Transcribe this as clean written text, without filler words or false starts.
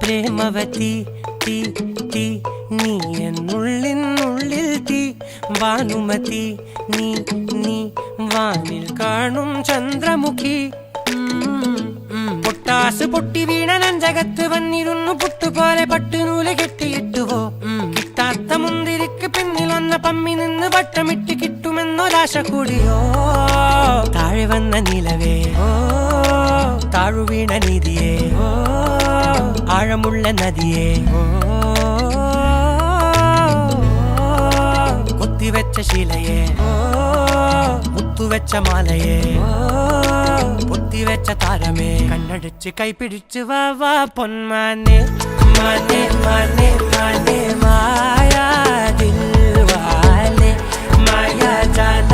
പ്രേമവതി തീ തീ നീ എന്നുള്ളിൽ തീ ഭാനുമതി നീ നീ വാനിൽ കാണും ചന്ദ്രമുഖി പൊട്ടാസ് പൊട്ടി വീണ നെഞ്ചകത്ത് വന്നിരുന്നു പുട്ടുപോലെ പട്ടുനൂല് കെട്ടിയിട്ടുവോ കിട്ടാത്ത മുന്തിരിക്ക് പിന്നിൽ വന്ന പമ്മി നിന്ന് വട്ടമിട്ട് കിട്ടുമെന്നൊരാശ കൂടിയോ താഴെ വന്ന നിലവേ താഴു വീണ നിധിയേ ആഴമുള്ള നദിയേ കൊത്തിവെച്ച ശിലയേ മുത്തുവെച്ച മാലയേ പൊത്തിവെച്ച താരമേ കണ്ണടിച്ച് കൈപിടിച്ച് വാ വാ പൊന്മാനെ മാനെ മാനെ മാനെ മായാ ദിൽവാലെ മായാ ജാല